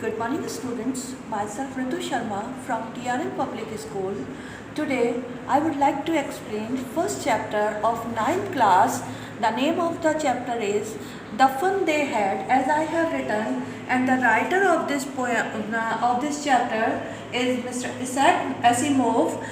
Good morning students, myself Ritu Sharma from TRM Public School. Today I would like to explain first chapter of 9th class. The name of the chapter is The Fun They Had, as I have written, and the writer of this poem of this chapter is Mr. Isaac Asimov.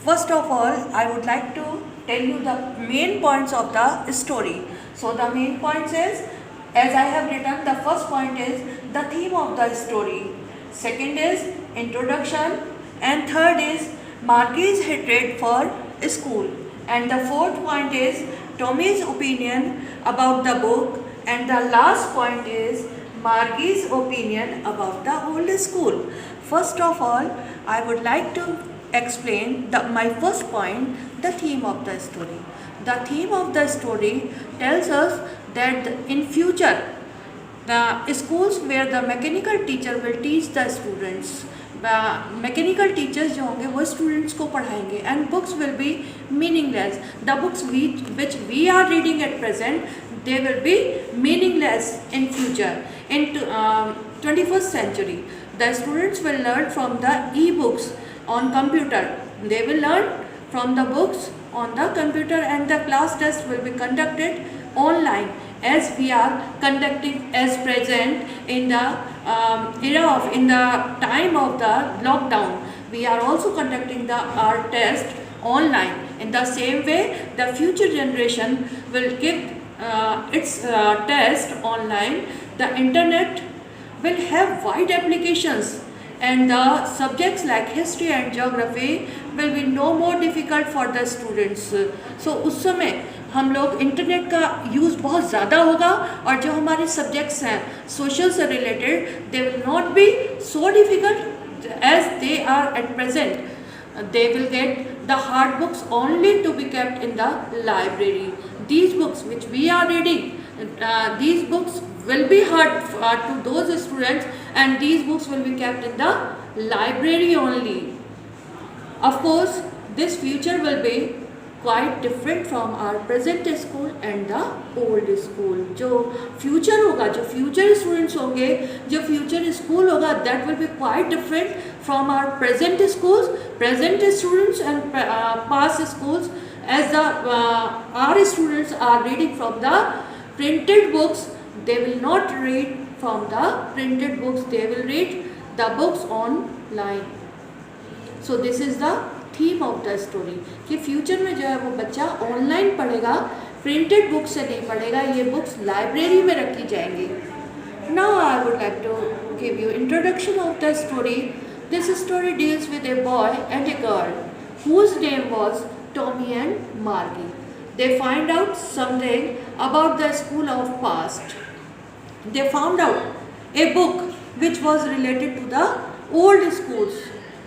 First of all, I would like to tell you the main points of the story. So the main points is, as I have written, the first point is the theme of the story. Second is introduction, and third is Margie's hatred for school. And the fourth point is Tommy's opinion about the book, and the last point is Margie's opinion about the old school. First of all, I would like to explain my first point, the theme of the story. The theme of the story tells us that in future the schools where the mechanical teacher will teach the students, mechanical teachers जो होंगे वो students को पढ़ाएंगे, and books will be meaningless. The books which we are reading at present, they will be meaningless in future. In 21st century, the students will learn from the e-books on computer. They will learn from the books on the computer, and the class test will be conducted online, as we are conducting as present in the in the time of the lockdown. We are also conducting our test online. In the same way, the future generation will give its test online. The internet will have wide applications, and the subjects like history and geography will be no more difficult for the students. So उस समय हम लोग internet का use बहुत ज़्यादा होगा, और जो हमारे सब्जेक्ट्स हैं सोशल से रिलेटेड, they will not be so difficult as they are at present. They will get the hard books only to be kept in the library. These books which we are reading, these books will be hard to those students, and these books will be kept in the library only. Of course, this future will be quite different from our present school and the old school. जो future होगा, जो future students होंगे, जो future school होगा, that will be quite different from our present schools, present students and past schools, as the our students are reading from the printed books. They will not read from the printed books, they will read the books online. So this is the theme of the story, कि future में जो है वो बच्चा online पढ़ेगा, printed book से नहीं पढ़ेगा, ये बुक्स लाइब्रेरी में रखी जाएंगी. Now I would like to give you introduction of the story. This story deals with a boy and a girl whose name was Tommy and Margie. They find out something about the school of past. They found out a book which was related to the old schools.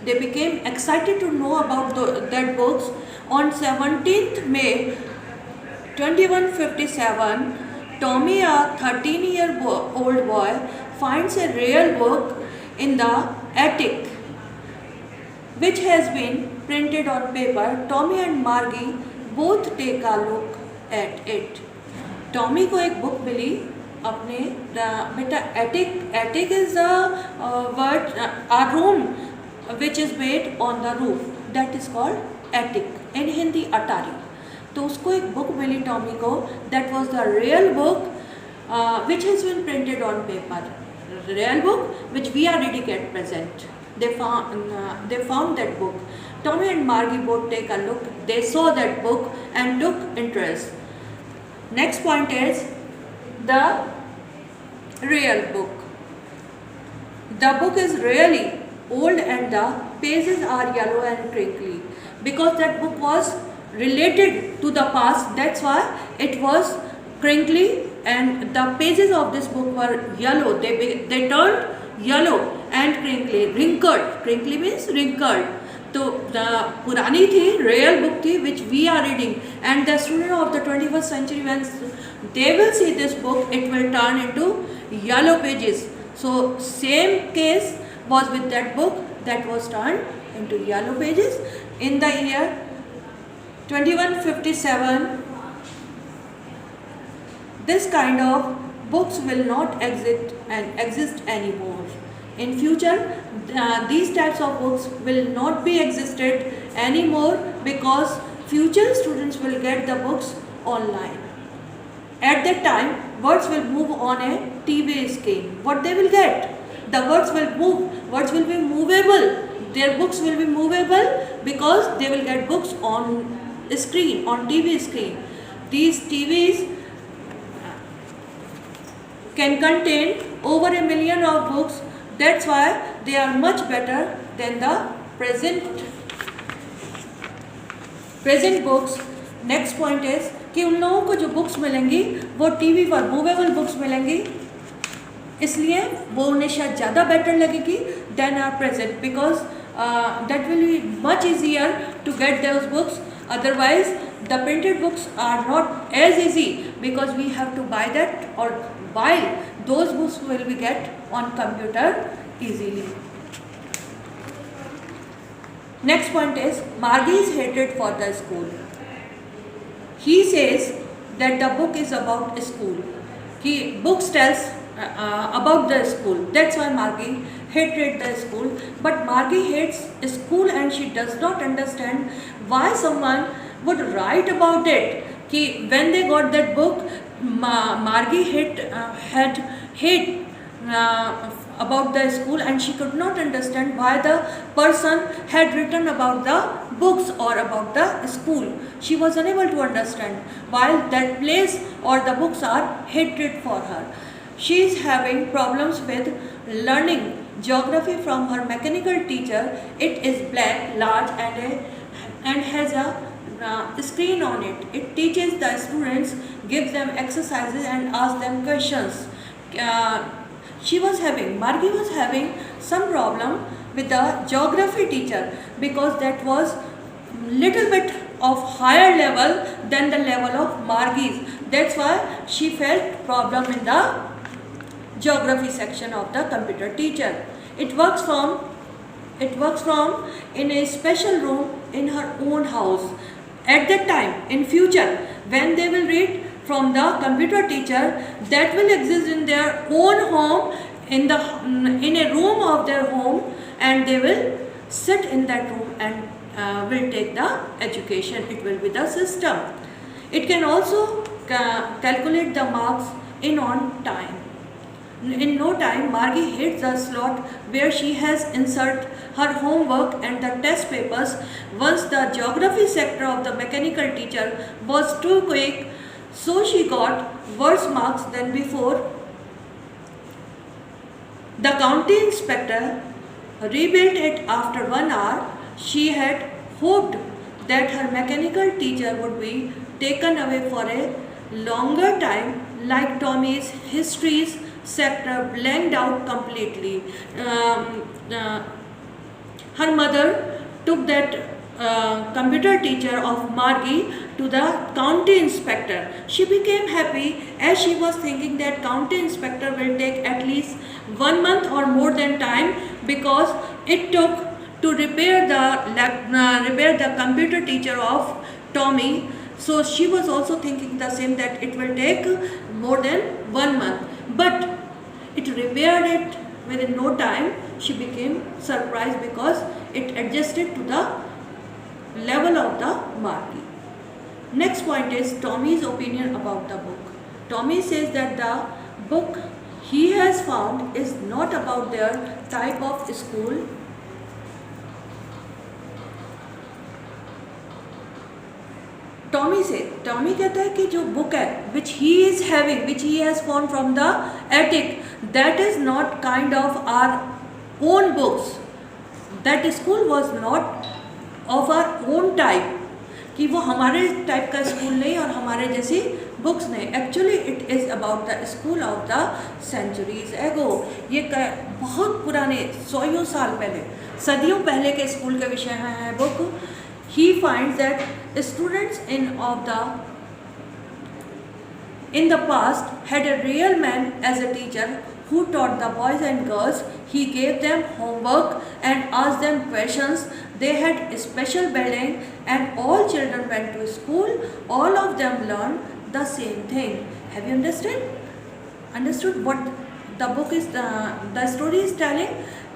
They became excited to know about that books. On 17th May 2157, Tommy, a 13-year-old boy, finds a rare book in the attic which has been printed on paper. Tommy and Margie both take a look at it. Tommy को एक book मिली अपने बेटा. attic is a word, a room which is made on the roof, that is called attic, in Hindi atari. तो उसको एक book मिली Tommy को, that was the real book which has been printed on paper, real book which we are reading at present. They found that book. Tommy and Margie both take a look. They saw that book and took interest. Next point is the real book. The book is really old and the pages are yellow and crinkly, because that book was related to the past. That's why it was crinkly, and the pages of this book were yellow. They turned yellow and crinkly. Wrinkled, crinkly means wrinkled. तो पुरानी थी, real book थी, which we are reading, and the student of the 21st century, when they will see this book, it will turn into yellow pages. So same case was with that book, that was turned into yellow pages. In the year 2157, this kind of books will not exist anymore. In future, these types of books will not be existed anymore, because future students will get the books online. At that time, words will move on a TV screen. What they will get? The words will move. Words will be movable. Their books will be movable, because they will get books on screen, on TV screen. These TVs can contain over 1 million of books. That's why they are much better than the present books. Next point is कि उन लोगों को जो books मिलेंगी वो TV पर movable books मिलेंगी, इसलिए वो उन्हें शायद ज़्यादा बेटर लगेगी than our present, because that will be much easier to get those books. Otherwise the printed books are not as easy, because we have to buy that, और while those books will be get on computer easily. Next point is Margie is hated for the school. He says that the book is about school. He books tells about the school. That's why Margie hated the school. But Margie hates school and she does not understand why someone would write about it. Ki when they got that book, Margie had hate about the school, and she could not understand why the person had written about the books or about the school. She was unable to understand why that place or the books are hated for her. She is having problems with learning geography from her mechanical teacher. It is black, large, and has a screen on it. It teaches the students, gives them exercises and asks them questions. Margie was having some problem with the geography teacher, because that was little bit of higher level than the level of Margie's. That's why she felt problem in the geography section of the computer teacher. It works from in a special room in her own house. At that time, in future, when they will read from the computer teacher, that will exist in their own home, in a room of their home, and they will sit in that room and will take the education. It will be the system. It can also calculate the marks in on time. In no time, Margie hits the slot where she has insert her homework and the test papers. Once the geography sector of the mechanical teacher was too quick, so she got worse marks than before. The county inspector rebuilt it after 1 hour. She had hoped that her mechanical teacher would be taken away for a longer time, like Tommy's histories sector blanked out completely. Her mother took that computer teacher of Margie to the county inspector. She became happy as she was thinking that county inspector will take at least 1 month or more than time, because it took to repair the computer teacher of Tommy. So she was also thinking the same, that it will take more than 1 month. But it repaired it within no time. She became surprised because it adjusted to the level of the Margie. Next point is Tommy's opinion about the book. Tommy says that the book he has found is not about their type of school. Tommy कहता है कि जो book है which he is having, which he has found from the attic, that is not kind of our own books. That school was not of our own type, कि वो हमारे type का school नहीं और हमारे जैसी बुक्स नहीं. Actually it is about the school of the centuries ago. ये बहुत पुराने 100 साल पहले, सदियों पहले के स्कूल के विषय में है book. He finds that students in the past had a real man as a teacher who taught the boys and girls. He gave them homework and asked them questions. They had a special building and all children went to school. All of them learned the same thing. Have you understood what the book is the story is telling,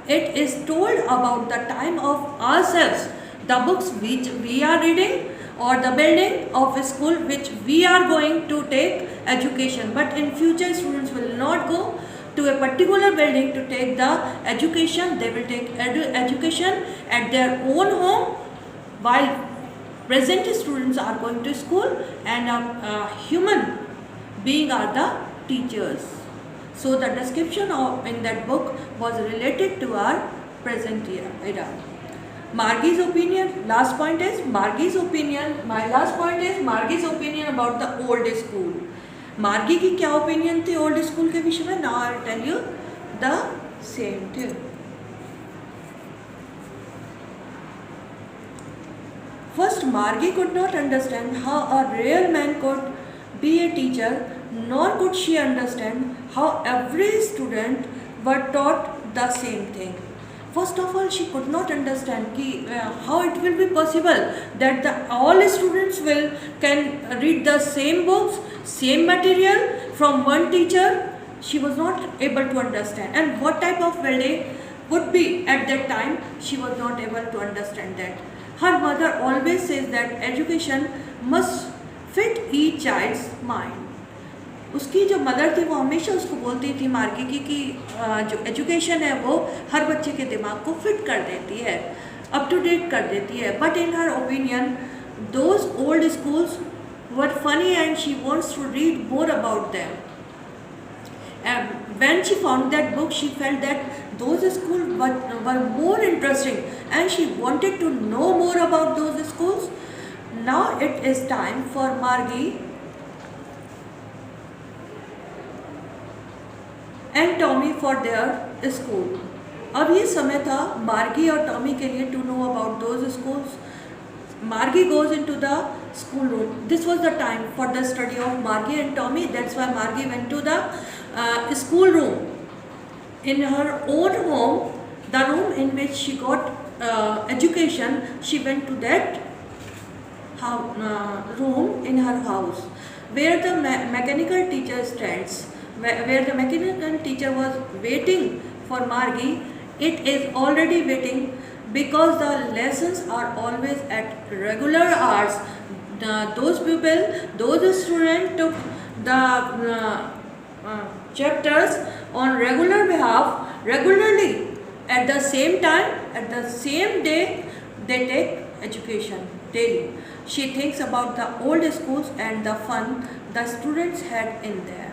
it is told about the time of ourselves, the books which we are reading, or the building of a school which we are going to take education. But in future, students will not go to a particular building to take the education. They will take education at their own home, while present students are going to school, and human being are the teachers. So the description in that book was related to our present era. Margie's opinion, last point is Margie's opinion, my last point is Margie's opinion about the old school. मार्गी की क्या opinion थी old school के विषय में? Now I will tell you the same thing. First, Margie could not understand how a real man could be a teacher, nor could she understand how every student were taught the same thing. First of all, she could not understand how it will be possible that all students can read the same books, same material from one teacher. She was not able to understand. And what type of building would be at that time, she was not able to understand that. Her mother always says that education must fit each child's mind. उसकी जो mother थी वो हमेशा उसको बोलती थी मार्गी की कि जो एजुकेशन है वो हर बच्चे के दिमाग को फिट कर देती है, अप टू डेट कर देती है. But in her opinion those old schools were funny and she wants to read more about them. When she found that book, she felt that those schools were more interesting and she wanted to know more about those schools. Now it is time for Margie and Tommy for their school. अब ये समय था मार्गी और Tommy के लिए to know about those schools. Margie goes into the school room. This was the time for the study of Margie and Tommy. That's why Margie went to the school room. In her own home, the room in which she got education, she went to that room in her house where the mechanical teacher stands. Where the mechanical teacher was waiting for Margie. It is already waiting because the lessons are always at regular hours. Those students took the chapters on regularly at the same time, at the same day. They take education daily. She thinks about the old schools and the fun the students had in there.